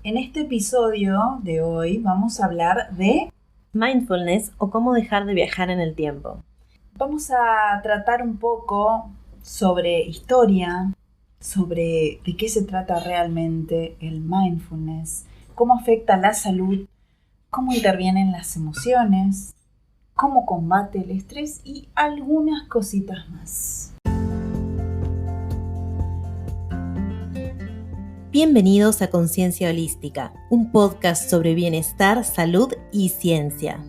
En este episodio de hoy vamos a hablar de mindfulness o cómo dejar de viajar en el tiempo. Vamos a tratar un poco sobre historia, sobre de qué se trata realmente el mindfulness, cómo afecta la salud, cómo intervienen las emociones, cómo combate el estrés y algunas cositas más. Bienvenidos a Conciencia Holística, un podcast sobre bienestar, salud y ciencia.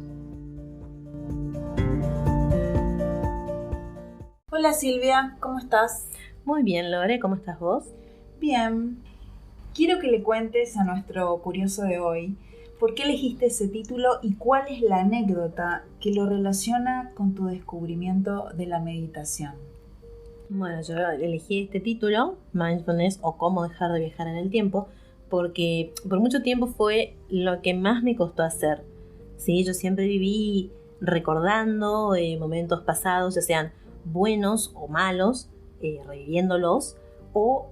Hola Silvia, ¿cómo estás? Muy bien, Lore, ¿cómo estás vos? Bien. Quiero que le cuentes a nuestro curioso de hoy por qué elegiste ese título y cuál es la anécdota que lo relaciona con tu descubrimiento de la meditación. Bueno, yo elegí este título, Mindfulness o cómo dejar de viajar en el tiempo, porque por mucho tiempo fue lo que más me costó hacer. ¿Sí? Yo siempre viví recordando momentos pasados, ya sean buenos o malos, reviviéndolos, o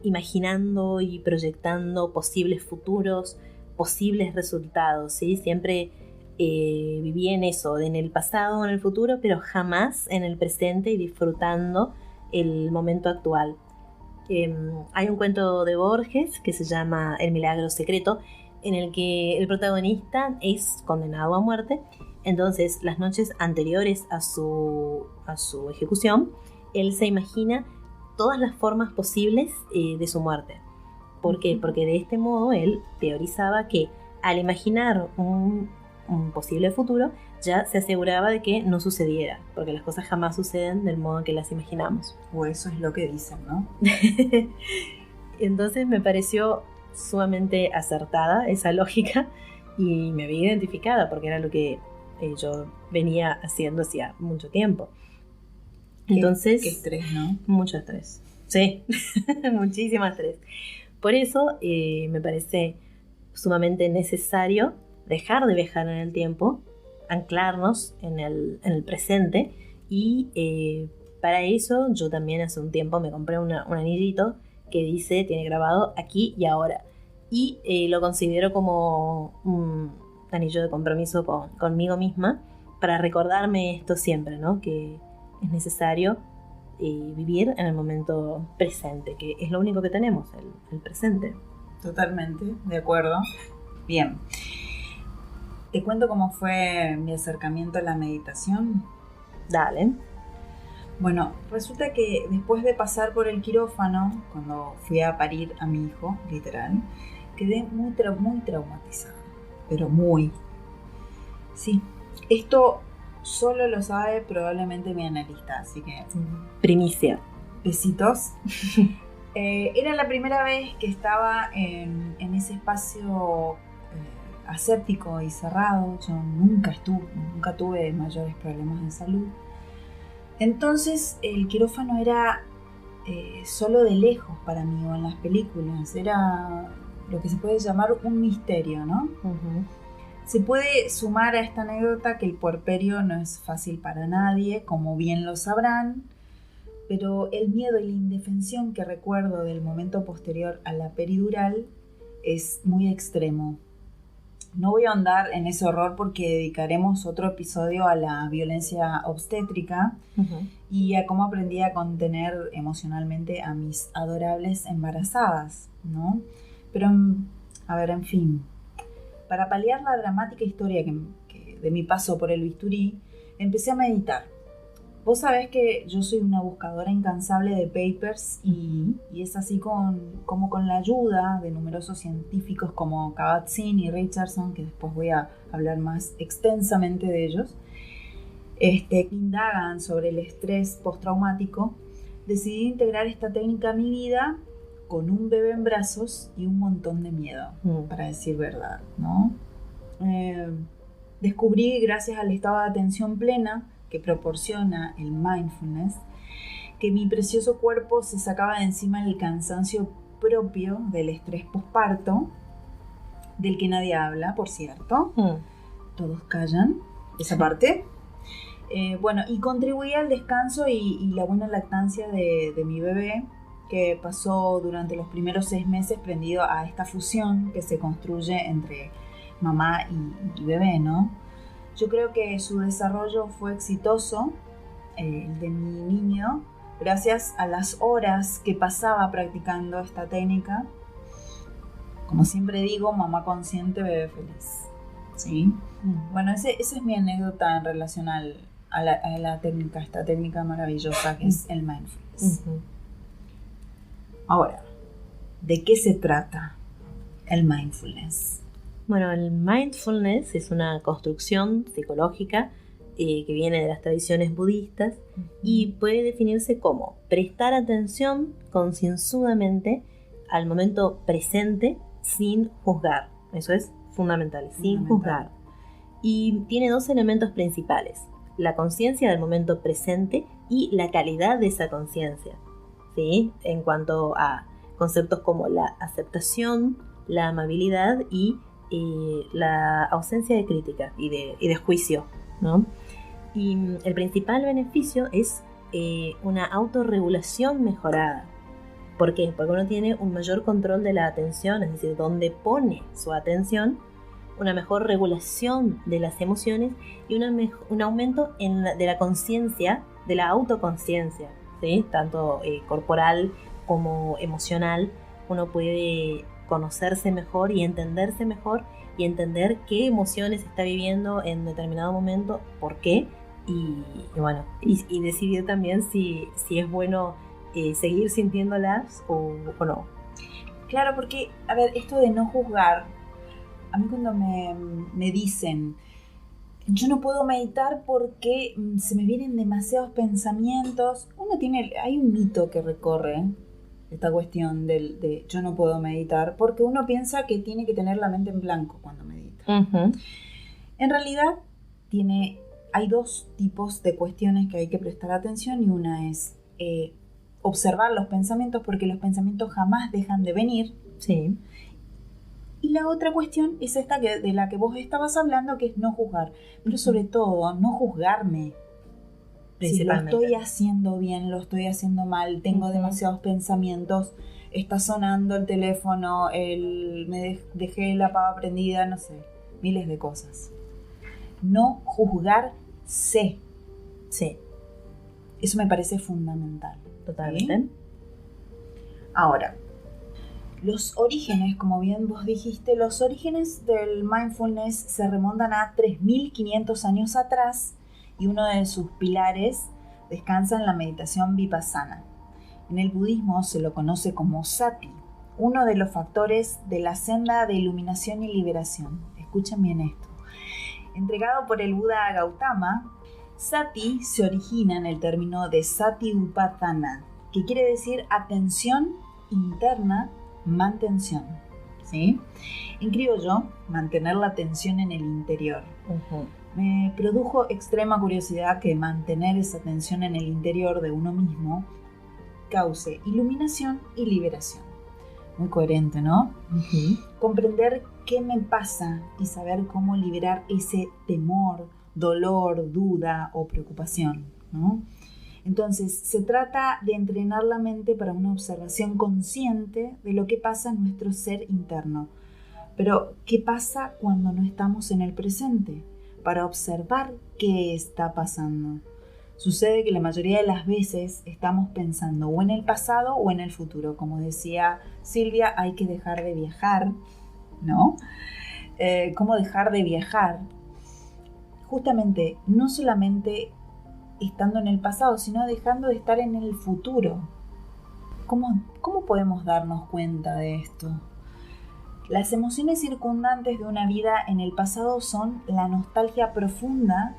imaginando y proyectando posibles futuros, posibles resultados, ¿sí? Siempre viví en eso, en el pasado o en el futuro, pero jamás en el presente y disfrutando el momento actual. Hay un cuento de Borges que se llama El milagro secreto, en el que el protagonista es condenado a muerte. Entonces, las noches anteriores a su ejecución, él se imagina todas las formas posibles de su muerte. ¿Por qué? Porque de este modo él teorizaba que al imaginar un posible futuro, ya se aseguraba de que no sucediera, porque las cosas jamás suceden del modo en que las imaginamos. O eso es lo que dicen, ¿no? Entonces me pareció sumamente acertada esa lógica y me vi identificada porque era lo que yo venía haciendo hacía mucho tiempo. Entonces, qué estrés, ¿no? Mucho estrés. Sí, muchísimo estrés. Por eso me parece sumamente necesario dejar de viajar en el tiempo, anclarnos en el presente y para eso yo también hace un tiempo me compré un anillito que tiene grabado aquí y ahora y lo considero como un anillo de compromiso conmigo misma para recordarme esto siempre, ¿no? Que es necesario vivir en el momento presente, que es lo único que tenemos, el presente. Totalmente, de acuerdo. Bien. ¿Te cuento cómo fue mi acercamiento a la meditación? Dale. Bueno, resulta que después de pasar por el quirófano, cuando fui a parir a mi hijo, literal, quedé muy traumatizada, pero muy. Sí, esto solo lo sabe probablemente mi analista, así que... Primicia. Besitos. Era la primera vez que estaba en ese espacio aséptico y cerrado. Yo nunca tuve mayores problemas de salud. Entonces el quirófano era solo de lejos para mí, o en las películas. Era lo que se puede llamar un misterio, ¿no? Uh-huh. Se puede sumar a esta anécdota que el puerperio no es fácil para nadie, como bien lo sabrán, pero el miedo y la indefensión que recuerdo del momento posterior a la peridural es muy extremo. No voy a ahondar en ese horror porque dedicaremos otro episodio a la violencia obstétrica uh-huh. y a cómo aprendí a contener emocionalmente a mis adorables embarazadas, ¿no? Pero, a ver, en fin, para paliar la dramática historia que de mi paso por el bisturí, empecé a meditar. Vos sabés que yo soy una buscadora incansable de papers y es así como con la ayuda de numerosos científicos como Kabat-Zinn y Richardson, que después voy a hablar más extensamente de ellos, que indagan sobre el estrés postraumático, decidí integrar esta técnica a mi vida con un bebé en brazos y un montón de miedo, para decir verdad, ¿no? Descubrí, gracias al estado de atención plena que proporciona el mindfulness, que mi precioso cuerpo se sacaba de encima el cansancio propio del estrés posparto, del que nadie habla, por cierto. Todos callan esa parte. Bueno, y contribuía al descanso y la buena lactancia de mi bebé, que pasó durante los primeros 6 meses prendido a esta fusión que se construye entre mamá y bebé, ¿no? Yo creo que su desarrollo fue exitoso, el de mi niño, gracias a las horas que pasaba practicando esta técnica. Como siempre digo, mamá consciente, bebé feliz. ¿Sí? Bueno, esa es mi anécdota en relación a la técnica, esta técnica maravillosa que es el mindfulness. Ahora, ¿de qué se trata el mindfulness? Bueno, el mindfulness es una construcción psicológica que viene de las tradiciones budistas y puede definirse como prestar atención concienzudamente al momento presente sin juzgar. Eso es fundamental, sin juzgar. Y tiene 2 elementos principales: la conciencia del momento presente y la calidad de esa conciencia, ¿sí? En cuanto a conceptos como la aceptación, la amabilidad y la ausencia de crítica y de juicio, ¿no? Y el principal beneficio es una autorregulación mejorada. ¿Por qué? Porque uno tiene un mayor control de la atención, es decir, donde pone su atención, una mejor regulación de las emociones y un aumento de la conciencia, de la autoconciencia, ¿sí? Tanto corporal como emocional. Uno puede conocerse mejor y entenderse mejor y entender qué emociones está viviendo en determinado momento, por qué, y decidir también si es bueno seguir sintiéndolas o no. Claro, porque, a ver, esto de no juzgar, a mí cuando me dicen, yo no puedo meditar porque se me vienen demasiados pensamientos, hay un mito que recorre esta cuestión de yo no puedo meditar, porque uno piensa que tiene que tener la mente en blanco cuando medita. En realidad hay 2 tipos de cuestiones que hay que prestar atención, y una es observar los pensamientos, porque los pensamientos jamás dejan de venir. Sí. Y la otra cuestión es esta de la que vos estabas hablando, que es no juzgar, pero sobre todo no juzgarme. Si lo estoy haciendo bien, lo estoy haciendo mal, tengo demasiados pensamientos, está sonando el teléfono, dejé la pava prendida, no sé, miles de cosas. No juzgarse. Sí. Eso me parece fundamental. Totalmente. ¿Sí? Ahora, los orígenes, como bien vos dijiste, los orígenes del mindfulness se remontan a 3.500 años atrás, y uno de sus pilares descansa en la meditación vipassana. En el budismo se lo conoce como sati, uno de los factores de la senda de iluminación y liberación. Escuchen bien esto. Entregado por el Buda Gautama, sati se origina en el término de sati-upatthana, que quiere decir atención interna, mantención. ¿Sí? En criollo, mantener la atención en el interior. Me produjo extrema curiosidad que mantener esa atención en el interior de uno mismo cause iluminación y liberación. Muy coherente, ¿no? Comprender qué me pasa y saber cómo liberar ese temor, dolor, duda o preocupación, ¿no? Entonces, se trata de entrenar la mente para una observación consciente de lo que pasa en nuestro ser interno. Pero, ¿qué pasa cuando no estamos en el presente? Para observar qué está pasando. Sucede que la mayoría de las veces estamos pensando o en el pasado o en el futuro. Como decía Silvia, hay que dejar de viajar, ¿no? ¿Cómo dejar de viajar? Justamente, no solamente estando en el pasado, sino dejando de estar en el futuro. ¿Cómo podemos darnos cuenta de esto? Las emociones circundantes de una vida en el pasado son la nostalgia profunda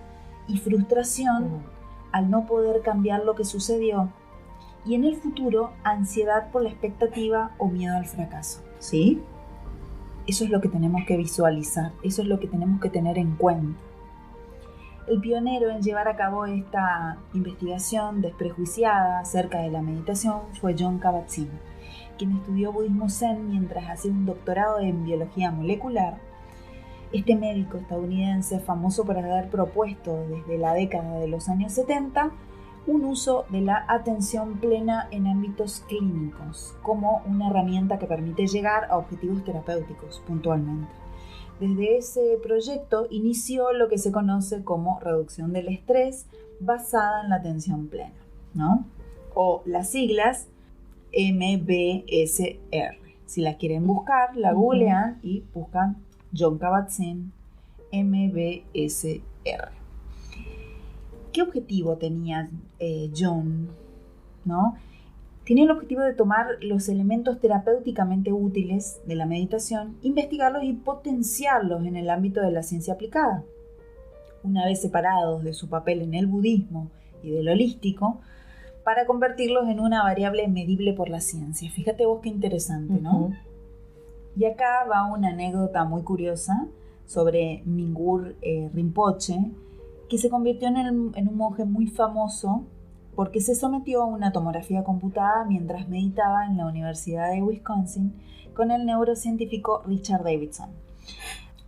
y frustración al no poder cambiar lo que sucedió, y en el futuro, ansiedad por la expectativa o miedo al fracaso. ¿Sí? Eso es lo que tenemos que visualizar, eso es lo que tenemos que tener en cuenta. El pionero en llevar a cabo esta investigación desprejuiciada acerca de la meditación fue Jon Kabat-Zinn, quien estudió budismo zen mientras hacía un doctorado en biología molecular. Este médico estadounidense, famoso por haber propuesto desde la década de los años 70 un uso de la atención plena en ámbitos clínicos, como una herramienta que permite llegar a objetivos terapéuticos puntualmente. Desde ese proyecto inició lo que se conoce como reducción del estrés basada en la atención plena, ¿no? O las siglas MBSR. Si la quieren buscar, la googlean y buscan Jon Kabat-Zinn MBSR. ¿Qué objetivo tenía Jon? ¿No? Tenía el objetivo de tomar los elementos terapéuticamente útiles de la meditación, investigarlos y potenciarlos en el ámbito de la ciencia aplicada. Una vez separados de su papel en el budismo y del holístico, para convertirlos en una variable medible por la ciencia. Fíjate vos qué interesante, ¿no? Y acá va una anécdota muy curiosa sobre Mingyur Rinpoche, que se convirtió en un monje muy famoso porque se sometió a una tomografía computada mientras meditaba en la Universidad de Wisconsin con el neurocientífico Richard Davidson.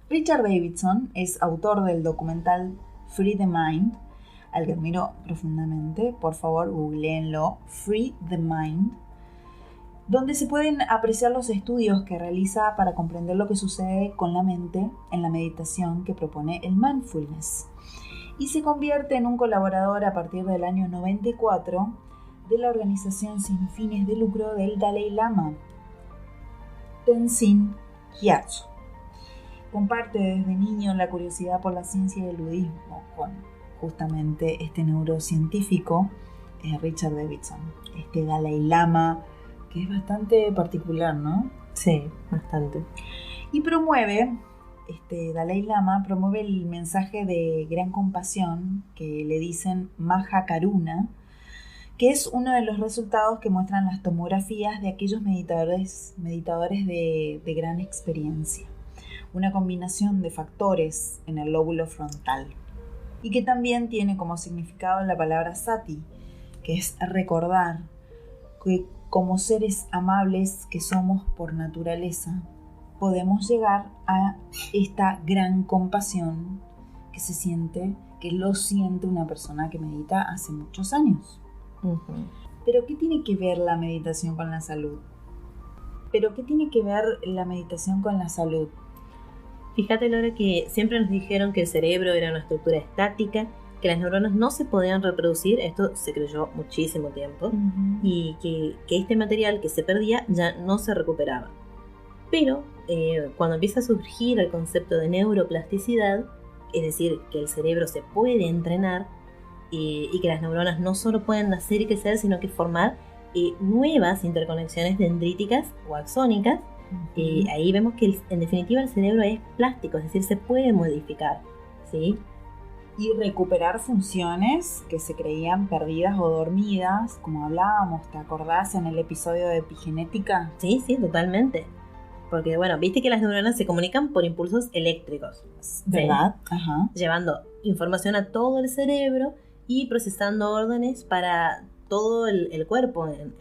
Richard Davidson es autor del documental Free the Mind, al que admiro profundamente. Por favor, googleenlo, Free the Mind, donde se pueden apreciar los estudios que realiza para comprender lo que sucede con la mente en la meditación que propone el mindfulness. Y se convierte en un colaborador a partir del año 94 de la organización sin fines de lucro del Dalai Lama, Tenzin Gyatso. Comparte desde niño la curiosidad por la ciencia y el budismo con justamente este neurocientífico, Richard Davidson, este Dalai Lama, que es bastante particular, ¿no? Sí, bastante. Y promueve... Dalai Lama promueve el mensaje de gran compasión que le dicen Maha Karuna, que es uno de los resultados que muestran las tomografías de aquellos meditadores de gran experiencia. Una combinación de factores en el lóbulo frontal y que también tiene como significado la palabra sati, que es recordar que como seres amables que somos por naturaleza, podemos llegar a esta gran compasión que lo siente una persona que medita hace muchos años. Pero ¿qué tiene que ver la meditación con la salud? Fíjate, Laura, que siempre nos dijeron que el cerebro era una estructura estática, que las neuronas no se podían reproducir, esto se creyó muchísimo tiempo, y que este material que se perdía ya no se recuperaba. Pero cuando empieza a surgir el concepto de neuroplasticidad, es decir, que el cerebro se puede entrenar y que las neuronas no solo pueden nacer y crecer, sino que formar nuevas interconexiones dendríticas o axónicas, ahí vemos que en definitiva el cerebro es plástico, es decir, se puede modificar, ¿sí? Y recuperar funciones que se creían perdidas o dormidas, como hablábamos, ¿te acordás en el episodio de epigenética? Sí, totalmente. Porque, bueno, viste que las neuronas se comunican por impulsos eléctricos, ¿verdad? ¿Sí? Ajá. Llevando información a todo el cerebro y procesando órdenes para todo el cuerpo en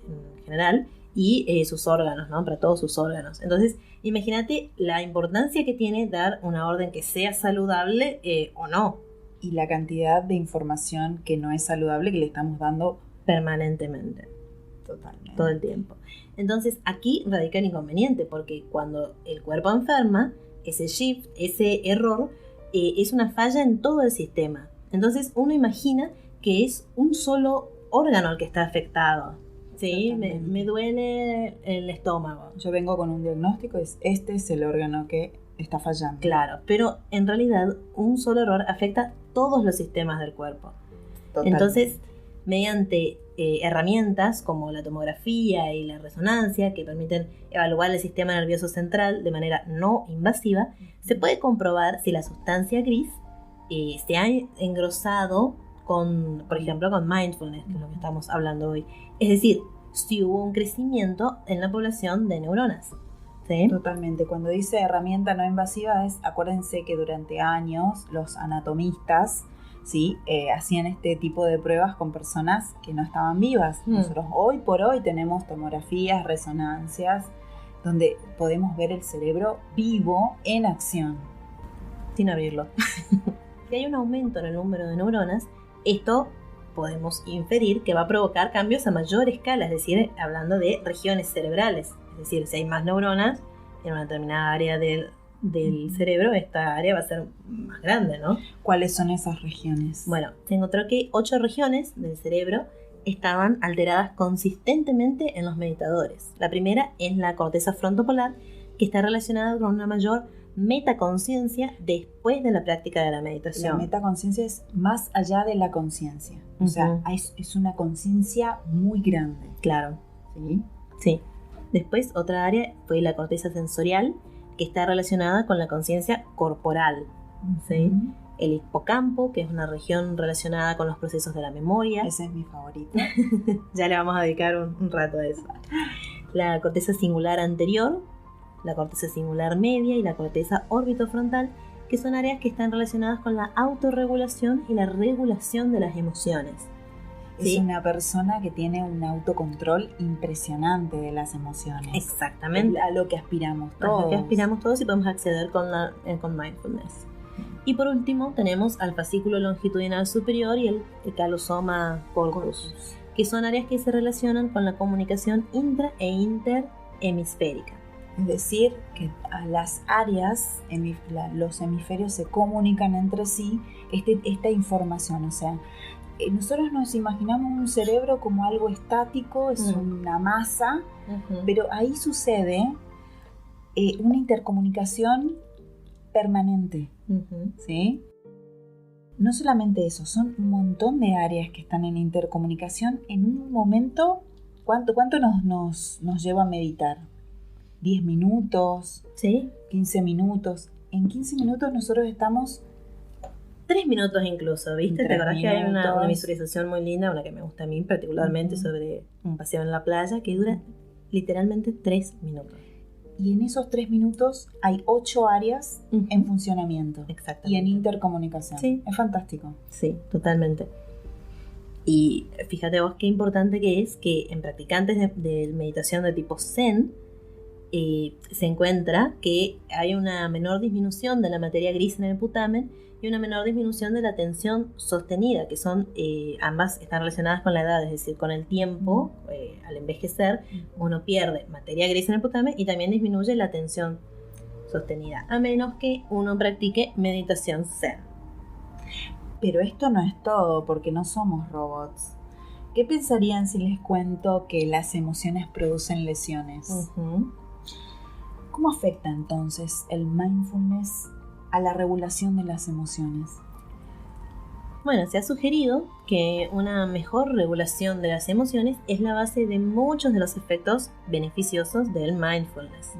general y sus órganos, ¿no? Para todos sus órganos. Entonces, imagínate la importancia que tiene dar una orden que sea saludable o no. Y la cantidad de información que no es saludable que le estamos dando permanentemente. Totalmente. Todo el tiempo. Entonces aquí radica el inconveniente, porque cuando el cuerpo enferma, ese shift, ese error, es una falla en todo el sistema. Entonces uno imagina que es un solo órgano el que está afectado. Sí, me duele el estómago. Yo vengo con un diagnóstico, este es el órgano que está fallando. Claro, pero en realidad un solo error afecta todos los sistemas del cuerpo. Totalmente. Entonces, mediante herramientas como la tomografía y la resonancia, que permiten evaluar el sistema nervioso central de manera no invasiva, se puede comprobar si la sustancia gris se ha engrosado con, por ejemplo, con mindfulness, que es lo que estamos hablando hoy. Es decir, si hubo un crecimiento en la población de neuronas. ¿Sí? Totalmente. Cuando dice herramienta no invasiva, acuérdense que durante años los anatomistas, ¿sí? Hacían este tipo de pruebas con personas que no estaban vivas. Nosotros hoy por hoy tenemos tomografías, resonancias, donde podemos ver el cerebro vivo en acción. Sin abrirlo. Si hay un aumento en el número de neuronas, esto podemos inferir que va a provocar cambios a mayor escala, es decir, hablando de regiones cerebrales. Es decir, si hay más neuronas en una determinada área del cerebro, esta área va a ser más grande, ¿no? ¿Cuáles son esas regiones? Bueno, se encontró que 8 regiones del cerebro estaban alteradas consistentemente en los meditadores. La primera es la corteza frontopolar, que está relacionada con una mayor metaconciencia después de la práctica de la meditación. La metaconciencia es más allá de la conciencia. O sea, es una conciencia muy grande. Claro. ¿Sí? Sí. Después, otra área fue la corteza sensorial, que está relacionada con la conciencia corporal. ¿Sí? El hipocampo, que es una región relacionada con los procesos de la memoria. Esa es mi favorita. Ya le vamos a dedicar un rato a eso. La corteza singular anterior, la corteza singular media y la corteza orbitofrontal, que son áreas que están relacionadas con la autorregulación y la regulación de las emociones. ¿Sí? Es una persona que tiene un autocontrol impresionante de las emociones. Exactamente. Es a lo que aspiramos todos. A lo que aspiramos todos y podemos acceder con mindfulness. Y por último tenemos al fascículo longitudinal superior y el calosoma corpus, que son áreas que se relacionan con la comunicación intra e interhemisférica. Es decir, que a las áreas, los hemisferios se comunican entre sí esta información. O sea, nosotros nos imaginamos un cerebro como algo estático, es una masa, pero ahí sucede una intercomunicación permanente. ¿Sí? No solamente eso, son un montón de áreas que están en intercomunicación en un momento. ¿Cuánto nos lleva a meditar? 10 minutos, ¿sí? 15 minutos. En 15 minutos nosotros estamos... 3 minutos incluso, ¿viste? ¿Te acordás que hay una visualización muy linda, una que me gusta a mí particularmente, sobre un paseo en la playa, que dura literalmente 3 minutos? Y en esos 3 minutos hay 8 áreas en funcionamiento. Exactamente. Y en intercomunicación. Sí. Es fantástico. Sí, totalmente. Y fíjate vos qué importante que es que en practicantes de meditación de tipo Zen se encuentra que hay una menor disminución de la materia gris en el putamen y una menor disminución de la tensión sostenida, que son ambas están relacionadas con la edad, es decir, con el tiempo, al envejecer, uno pierde materia gris en el putamen y también disminuye la tensión sostenida, a menos que uno practique meditación Zen. Pero esto no es todo, porque no somos robots. ¿Qué pensarían si les cuento que las emociones producen lesiones? ¿Cómo afecta entonces el mindfulness a la regulación de las emociones? Bueno, se ha sugerido que una mejor regulación de las emociones es la base de muchos de los efectos beneficiosos del mindfulness.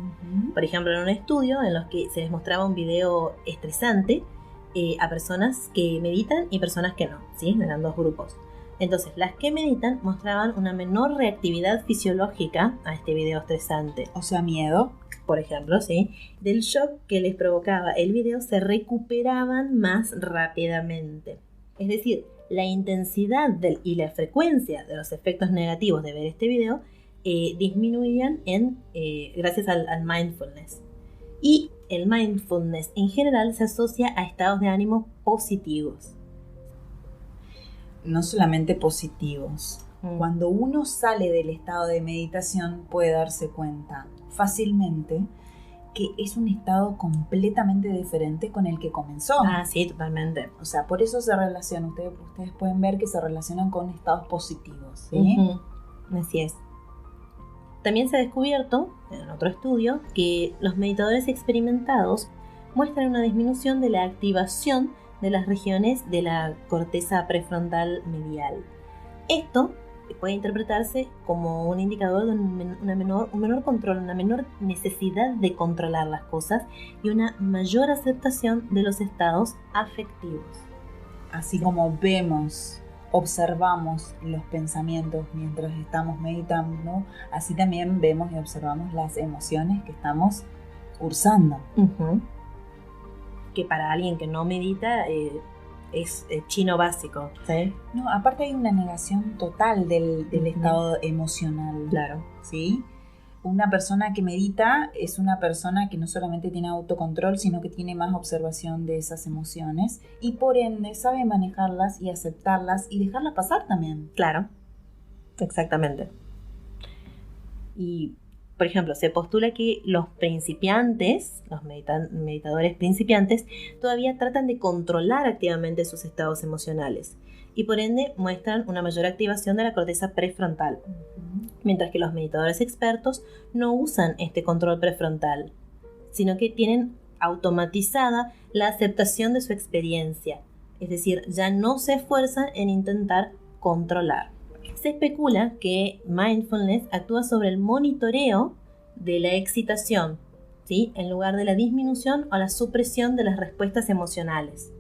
Por ejemplo, en un estudio en los que se les mostraba un video estresante a personas que meditan y personas que no, ¿sí? Eran 2 grupos. Entonces, las que meditan mostraban una menor reactividad fisiológica a este video estresante. O sea, miedo. Por ejemplo, ¿sí? Del shock que les provocaba el video se recuperaban más rápidamente. Es decir, la intensidad y la frecuencia de los efectos negativos de ver este video disminuían gracias al mindfulness. Y el mindfulness en general se asocia a estados de ánimo positivos. No solamente positivos. Cuando uno sale del estado de meditación puede darse cuenta fácilmente que es un estado completamente diferente con el que comenzó. Ah, sí, totalmente. O sea, por eso se relaciona. Ustedes pueden ver que se relacionan con estados positivos, ¿sí? Así es. También se ha descubierto, en otro estudio, que los meditadores experimentados muestran una disminución de la activación de las regiones de la corteza prefrontal medial. Esto puede interpretarse como un indicador de un menor control, una menor necesidad de controlar las cosas y una mayor aceptación de los estados afectivos. Así como observamos los pensamientos mientras estamos meditando, así también vemos y observamos las emociones que estamos cursando. Que para alguien que no medita es chino básico, ¿sí? No, aparte hay una negación total del estado emocional. Claro. ¿Sí? una persona que medita es una persona que no solamente tiene autocontrol, sino que tiene más observación de esas emociones y por ende sabe manejarlas y aceptarlas y dejarlas pasar también. Claro, exactamente. Y, por ejemplo, se postula que los principiantes, los meditadores principiantes, todavía tratan de controlar activamente sus estados emocionales y por ende muestran una mayor activación de la corteza prefrontal. Mientras que los meditadores expertos no usan este control prefrontal, sino que tienen automatizada la aceptación de su experiencia. Es decir, ya no se esfuerzan en intentar controlar. Se especula que mindfulness actúa sobre el monitoreo de la excitación, ¿sí? En lugar de la disminución o la supresión de las respuestas emocionales.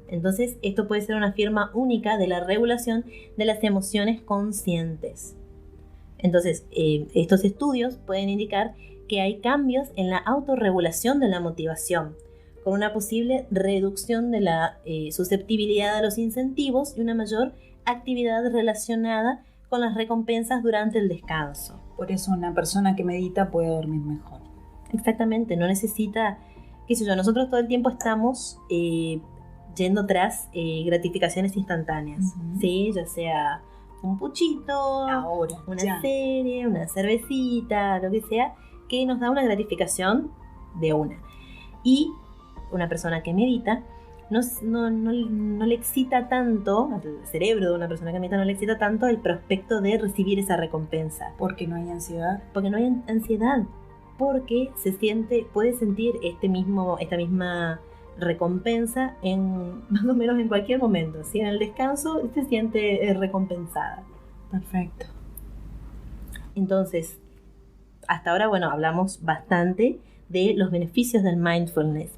Entonces, esto puede ser una firma única de la regulación de las emociones conscientes. Entonces, estos estudios pueden indicar que hay cambios en la autorregulación de la motivación, con una posible reducción de la susceptibilidad a los incentivos y una mayor actividad relacionada con las recompensas durante el descanso. Por eso una persona que medita puede dormir mejor. Exactamente, no necesita, qué sé yo, nosotros todo el tiempo estamos yendo tras gratificaciones instantáneas, ¿sí? Ya sea un puchito, ahora, una serie, una cervecita, lo que sea, que nos da una gratificación de una. Y una persona que medita no le excita tanto, al cerebro de una persona que medita no le excita tanto el prospecto de recibir esa recompensa. ¿Porque no hay ansiedad? Porque no hay ansiedad, porque puede sentir esta misma recompensa más o menos en cualquier momento, ¿sí? En el descanso se siente recompensada. Perfecto. Entonces, hasta ahora, hablamos bastante de los beneficios del mindfulness,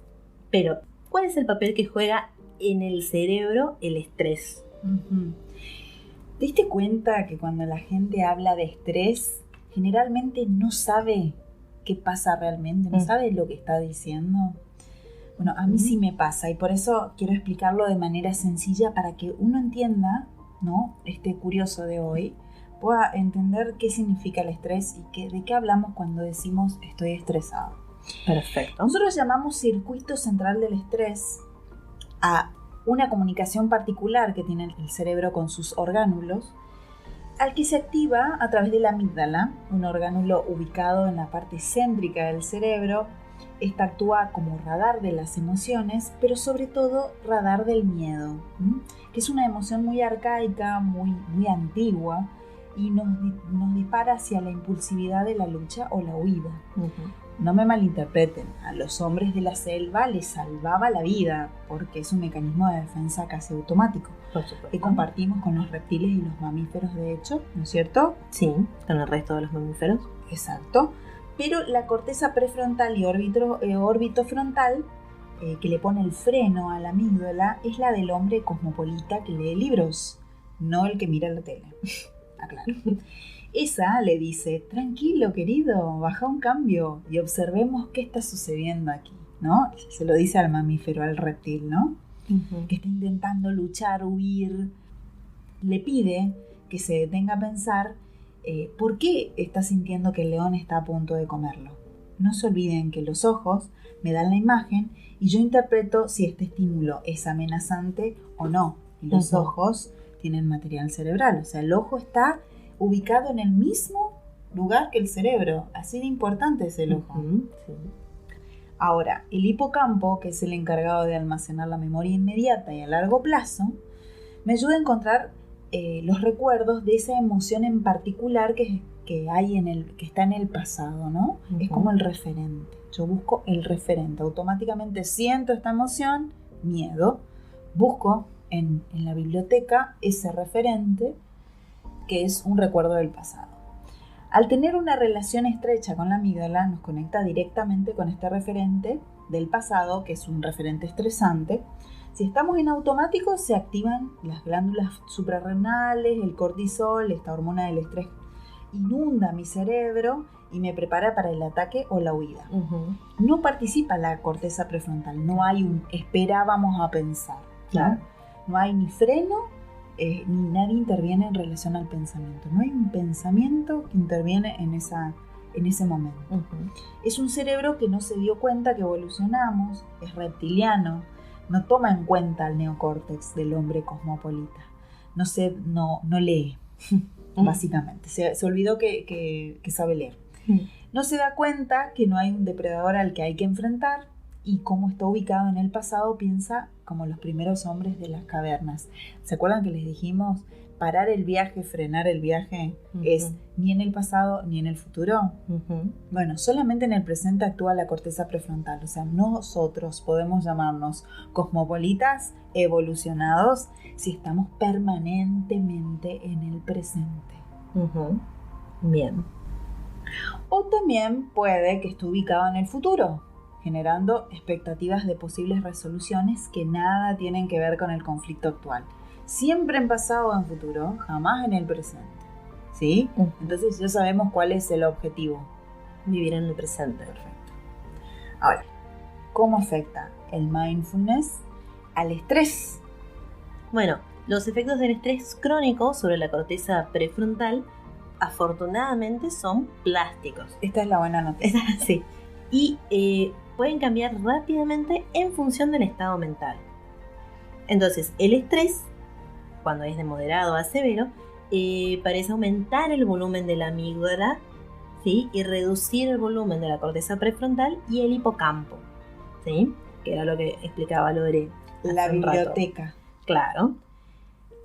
pero ¿cuál es el papel que juega en el cerebro el estrés? ¿Te diste cuenta que cuando la gente habla de estrés, generalmente no sabe qué pasa realmente, no sabe lo que está diciendo? Bueno, a mí sí me pasa y por eso quiero explicarlo de manera sencilla para que uno entienda, ¿no? Este curioso de hoy pueda entender qué significa el estrés y de qué hablamos cuando decimos estoy estresado. Perfecto. Nosotros llamamos circuito central del estrés a una comunicación particular que tiene el cerebro con sus orgánulos, al que se activa a través de la amígdala, un orgánulo ubicado en la parte céntrica del cerebro. Esta actúa como radar de las emociones, pero sobre todo radar del miedo, que es una emoción muy arcaica, muy antigua, y nos dispara hacia la impulsividad de la lucha o la huida. No me malinterpreten, a los hombres de la selva les salvaba la vida, porque es un mecanismo de defensa casi automático, que compartimos con los reptiles y los mamíferos, de hecho, ¿no es cierto? Sí, con el resto de los mamíferos. Exacto. Pero la corteza prefrontal y órbito frontal, que le pone el freno a la amígdala, es la del hombre cosmopolita que lee libros, no el que mira la tele. Aclaro. Esa le dice, tranquilo querido, baja un cambio y observemos qué está sucediendo aquí, ¿no? Se lo dice al mamífero, al reptil, ¿no? Que está intentando luchar, huir. Le pide que se detenga a pensar ¿por qué está sintiendo que el león está a punto de comerlo? No se olviden que los ojos me dan la imagen y yo interpreto si este estímulo es amenazante o no. Y los ojos tienen material cerebral, o sea, el ojo está ubicado en el mismo lugar que el cerebro. Así de importante es el ojo. Sí. Ahora, el hipocampo, que es el encargado de almacenar la memoria inmediata y a largo plazo, me ayuda a encontrar los recuerdos de esa emoción en particular que está en el pasado, ¿no? Es como el referente. Yo busco el referente. Automáticamente siento esta emoción, miedo. Busco en la biblioteca ese referente que es un recuerdo del pasado. Al tener una relación estrecha con la amígdala, nos conecta directamente con este referente del pasado, que es un referente estresante. Si estamos en automático, se activan las glándulas suprarrenales, el cortisol, esta hormona del estrés inunda mi cerebro y me prepara para el ataque o la huida. No participa la corteza prefrontal, no hay un espera, vamos a pensar. Claro. No hay ni freno, ni nadie interviene en relación al pensamiento. No hay un pensamiento que interviene en esa en ese momento. Es un cerebro que no se dio cuenta que evolucionamos, es reptiliano, no toma en cuenta el neocórtex del hombre cosmopolita, no lee, básicamente, se olvidó que sabe leer. No se da cuenta que no hay un depredador al que hay que enfrentar, y como está ubicado en el pasado, piensa como los primeros hombres de las cavernas. ¿Se acuerdan que les dijimos? Parar el viaje, frenar el viaje, es ni en el pasado ni en el futuro. Bueno, solamente en el presente actúa la corteza prefrontal. O sea, nosotros podemos llamarnos cosmopolitas, evolucionados, si estamos permanentemente en el presente. Bien. O también puede que esté ubicado en el futuro, generando expectativas de posibles resoluciones que nada tienen que ver con el conflicto actual. Siempre en pasado o en futuro, jamás en el presente. ¿Sí? Entonces ya sabemos cuál es el objetivo. Vivir en el presente. Perfecto. Ahora, ¿cómo afecta el mindfulness al estrés? Bueno, los efectos del estrés crónico sobre la corteza prefrontal afortunadamente son plásticos. Esta es la buena noticia. Sí. Y pueden cambiar rápidamente en función del estado mental. Entonces, el estrés, cuando es de moderado a severo, parece aumentar el volumen de la amígdala, ¿sí? Y reducir el volumen de la corteza prefrontal y el hipocampo, ¿sí? Que era lo que explicaba Lore. La biblioteca. Claro.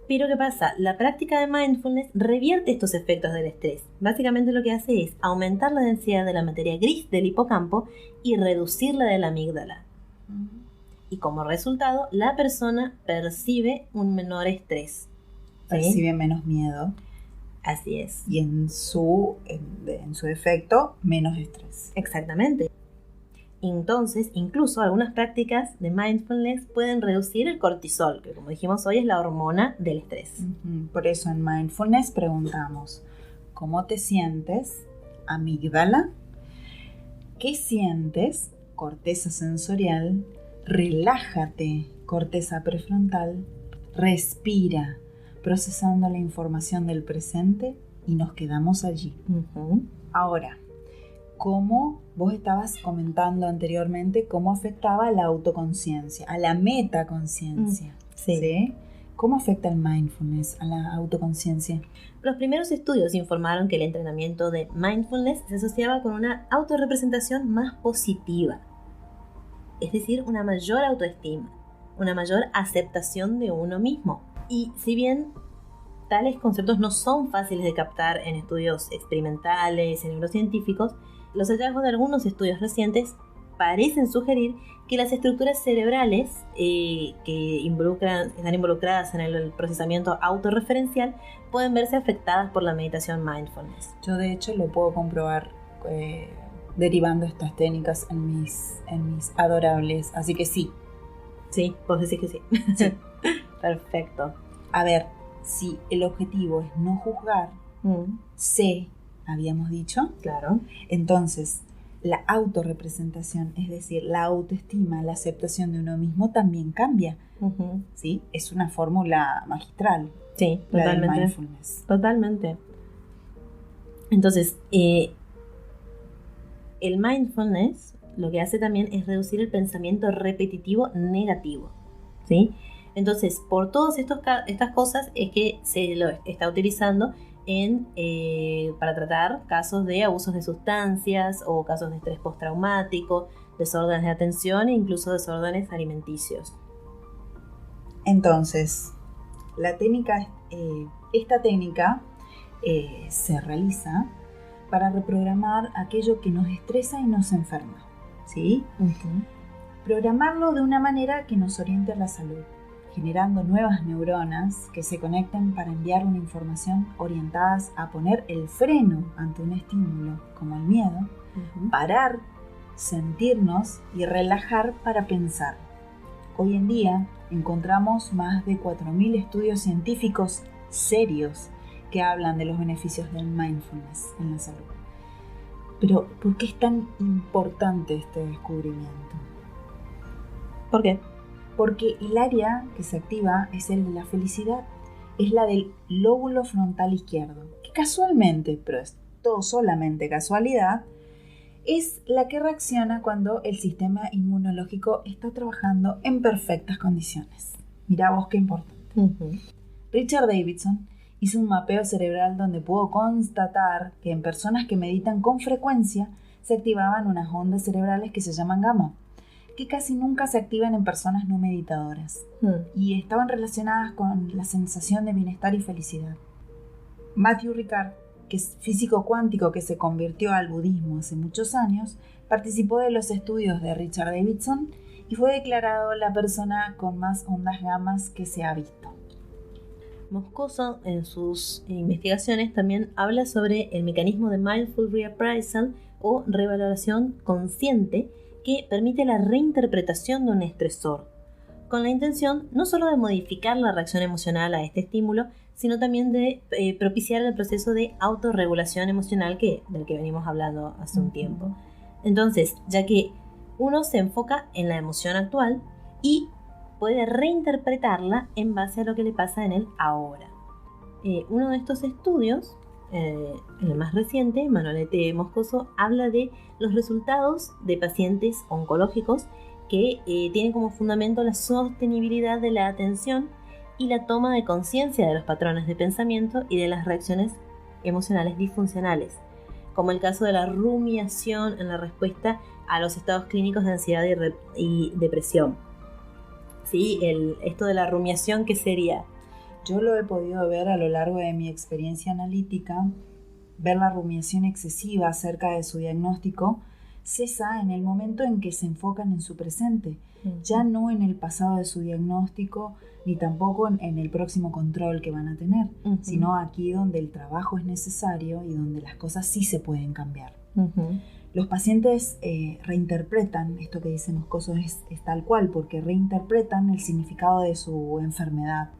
Pero ¿qué pasa? La práctica de mindfulness revierte estos efectos del estrés. Básicamente lo que hace es aumentar la densidad de la materia gris del hipocampo y reducir la de la amígdala. Y como resultado, la persona percibe un menor estrés. ¿Sí? Percibe menos miedo. Así es. Y en su efecto, menos estrés. Exactamente. Entonces, incluso algunas prácticas de mindfulness pueden reducir el cortisol, que como dijimos hoy es la hormona del estrés. Por eso en mindfulness preguntamos, ¿cómo te sientes, amígdala? ¿Qué sientes, corteza sensorial? Relájate, corteza prefrontal. Respira, procesando la información del presente, y nos quedamos allí. Ahora, como vos estabas comentando anteriormente, cómo afectaba a la autoconciencia, a la metaconciencia. ¿Sí? ¿Cómo afecta el mindfulness a la autoconciencia? Los primeros estudios informaron que el entrenamiento de mindfulness se asociaba con una autorrepresentación más positiva, es decir, una mayor autoestima, una mayor aceptación de uno mismo. Y si bien tales conceptos no son fáciles de captar en estudios experimentales y neurocientíficos, los hallazgos de algunos estudios recientes parecen sugerir que las estructuras cerebrales que están involucradas en el procesamiento autorreferencial pueden verse afectadas por la meditación mindfulness. Yo de hecho lo puedo comprobar derivando estas técnicas en mis adorables, así que sí. Sí, vos decís que sí. Sí. Perfecto. A ver, si el objetivo es no juzgar, habíamos dicho. Claro. Entonces, la autorrepresentación, es decir, la autoestima, la aceptación de uno mismo también cambia. ¿Sí? Es una fórmula magistral. Sí, la totalmente. del mindfulness. Totalmente. Entonces, el mindfulness lo que hace también es reducir el pensamiento repetitivo negativo. ¿Sí? Entonces, por todas estas cosas es que se lo está utilizando para tratar casos de abusos de sustancias o casos de estrés postraumático, desórdenes de atención e incluso desórdenes alimenticios. Entonces, esta técnica se realiza para reprogramar aquello que nos estresa y nos enferma, ¿sí? Programarlo de una manera que nos oriente a la salud, generando nuevas neuronas que se conecten para enviar una información orientadas a poner el freno ante un estímulo como el miedo, parar, sentirnos y relajar para pensar. Hoy en día encontramos más de 4.000 estudios científicos serios que hablan de los beneficios del mindfulness en la salud. Pero, ¿por qué es tan importante este descubrimiento? ¿Por qué? Porque el área que se activa es el de la felicidad, es la del lóbulo frontal izquierdo, que casualmente, pero todo solamente casualidad, es la que reacciona cuando el sistema inmunológico está trabajando en perfectas condiciones. Mirá vos qué importante. Richard Davidson hizo un mapeo cerebral donde pudo constatar que en personas que meditan con frecuencia se activaban unas ondas cerebrales que se llaman gamma, que casi nunca se activan en personas no meditadoras y estaban relacionadas con la sensación de bienestar y felicidad. Matthew Ricard, que es físico cuántico que se convirtió al budismo hace muchos años, participó de los estudios de Richard Davidson y fue declarado la persona con más ondas gamas que se ha visto. Moscoso en sus investigaciones también habla sobre el mecanismo de Mindful Reappraisal o revaloración consciente que permite la reinterpretación de un estresor, con la intención no solo de modificar la reacción emocional a este estímulo, sino también de propiciar el proceso de autorregulación emocional del que venimos hablando hace un tiempo. Entonces, ya que uno se enfoca en la emoción actual y puede reinterpretarla en base a lo que le pasa en el ahora. Uno de estos estudios, el más reciente, Manolete Moscoso, habla de los resultados de pacientes oncológicos que tienen como fundamento la sostenibilidad de la atención y la toma de conciencia de los patrones de pensamiento y de las reacciones emocionales disfuncionales, como el caso de la rumiación en la respuesta a los estados clínicos de ansiedad y depresión. ¿Sí? Esto de la rumiación, ¿qué sería? Yo lo he podido ver a lo largo de mi experiencia analítica. Ver la rumiación excesiva acerca de su diagnóstico cesa en el momento en que se enfocan en su presente, ya no en el pasado de su diagnóstico, ni tampoco en el próximo control que van a tener, sino aquí donde el trabajo es necesario y donde las cosas sí se pueden cambiar. Los pacientes reinterpretan, esto que dice Moscoso es tal cual, porque reinterpretan el significado de su enfermedad.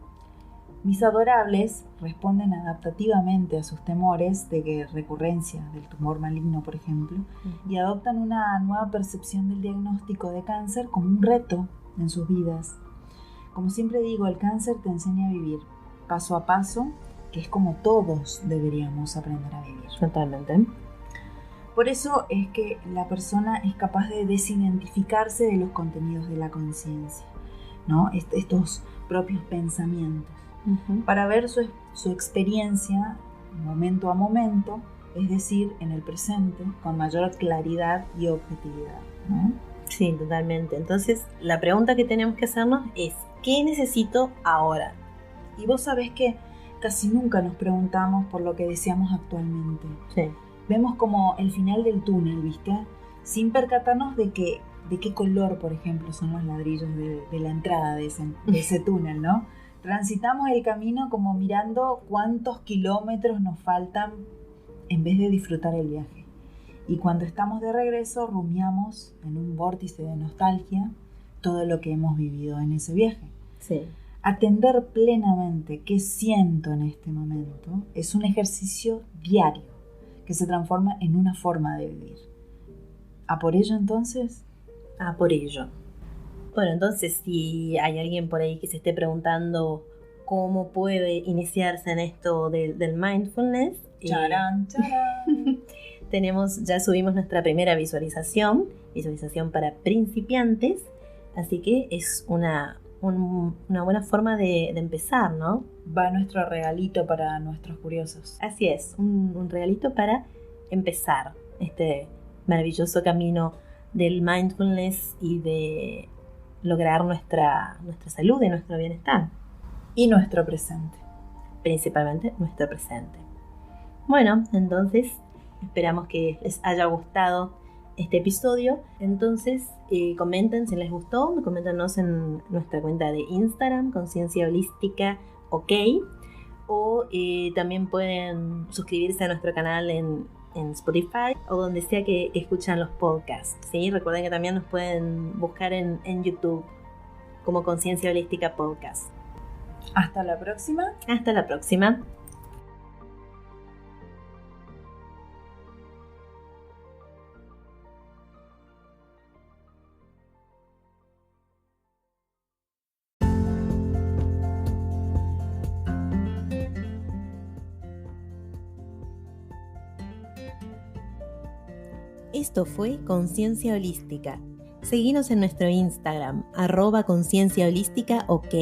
Mis adorables responden adaptativamente a sus temores de recurrencia del tumor maligno, por ejemplo, y adoptan una nueva percepción del diagnóstico de cáncer como un reto en sus vidas. Como siempre digo, el cáncer te enseña a vivir paso a paso, que es como todos deberíamos aprender a vivir. Totalmente. Por eso es que la persona es capaz de desidentificarse de los contenidos de la conciencia, ¿no? Estos propios pensamientos, para ver su experiencia momento a momento, es decir, en el presente, con mayor claridad y objetividad, ¿no? Sí, totalmente. Entonces, la pregunta que tenemos que hacernos es, ¿qué necesito ahora? Y vos sabés que casi nunca nos preguntamos por lo que deseamos actualmente. Sí. Vemos como el final del túnel, ¿viste? Sin percatarnos de qué color, por ejemplo, son los ladrillos de la entrada de ese túnel, ¿no? Transitamos el camino como mirando cuántos kilómetros nos faltan en vez de disfrutar el viaje. Y cuando estamos de regreso, rumiamos en un vórtice de nostalgia todo lo que hemos vivido en ese viaje. Sí. Atender plenamente qué siento en este momento es un ejercicio diario que se transforma en una forma de vivir. ¿A por ello entonces? A por ello. Bueno, entonces si hay alguien por ahí que se esté preguntando cómo puede iniciarse en esto del mindfulness, ¡Charán, charán! ya subimos nuestra primera visualización para principiantes, así que es una buena forma de empezar, ¿no? Va nuestro regalito para nuestros curiosos. Así es, un regalito para empezar este maravilloso camino del mindfulness y de lograr nuestra salud y nuestro bienestar. Y nuestro presente. Principalmente nuestro presente. Bueno, entonces esperamos que les haya gustado este episodio. Entonces comenten si les gustó, coméntanos en nuestra cuenta de Instagram, Conciencia Holística OK, o también pueden suscribirse a nuestro canal en Spotify o donde sea que escuchan los podcasts, ¿sí? Recuerden que también nos pueden buscar en YouTube como Conciencia Holística Podcast. Hasta la próxima. Hasta la próxima. Esto fue Conciencia Holística. Seguinos en nuestro Instagram, @concienciaholística, ok.